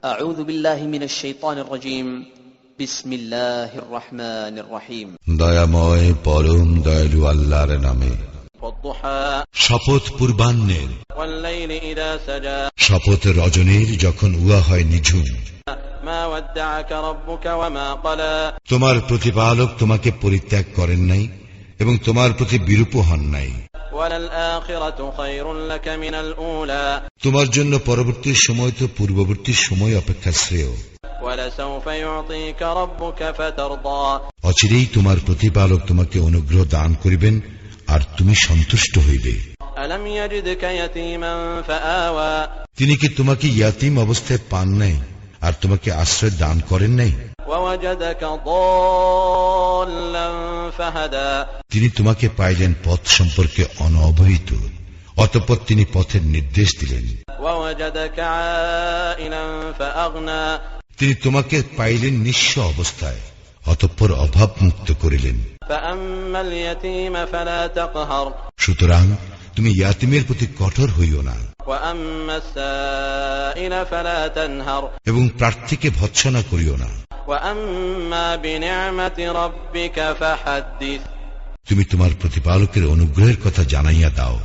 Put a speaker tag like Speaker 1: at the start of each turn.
Speaker 1: أعوذ بالله من الشيطان الرجيم بسم الله الرحمن الرحيم
Speaker 2: দয়াময় পরম দয়ালু আল্লাহর নামে।
Speaker 1: والضحى
Speaker 2: শপথ পূর্বাহ্নের,
Speaker 1: والليل إذا سجى
Speaker 2: শপথ রজনীর যখন উহা হয় নিঝুম।
Speaker 1: ما ودعك ربك وما قلى
Speaker 2: তোমার প্রতিপালক তোমাকে পরিত্যাগ করেন নাই এবং তোমার প্রতি বিরূপ হন নাই।
Speaker 1: وللآخرة خير لك من الأولى
Speaker 2: তোমার জন্য পরবর্তী সময় তো পূর্ববর্তী সময় অপেক্ষা শ্রেয়।
Speaker 1: ولسوف يعطيك ربك فترضى
Speaker 2: অচিরেই তোমার প্রতিপালক তোমাকে অনুগ্রহ দান করিবেন আর তুমি সন্তুষ্ট হইবে।
Speaker 1: ألم يجدك يتيما فآوى
Speaker 2: তিনি কি তোমাকে ইয়াতীম অবস্থায় পান নাই আর তোমাকে আশ্রয় দান করেন নাই?
Speaker 1: ووجدك ضالا فهدى
Speaker 2: তিনি তোমাকে পাইলেন পথ সম্পর্কে অনবহিত, অতঃপর তিনি পথের নির্দেশ দিলেন।
Speaker 1: ووجدك عائلا فأغنى
Speaker 2: তিনি তোমাকে পাইলেন নিঃস্ব অবস্থায়, অতঃপর অভাব মুক্ত করিলেন।
Speaker 1: فأما اليتيم فلا تقهر
Speaker 2: সুতরাং তুমি ইয়াতীমের প্রতি কঠোর হইও না
Speaker 1: وأما السائل فلا تنهر
Speaker 2: এবং প্রার্থীকে ভৎসনা করিও না।
Speaker 1: وأما بنعمة ربك فحدث
Speaker 2: তুমি তোমার প্রতিপালকের অনুগ্রহের কথা জানাইয়া দাও।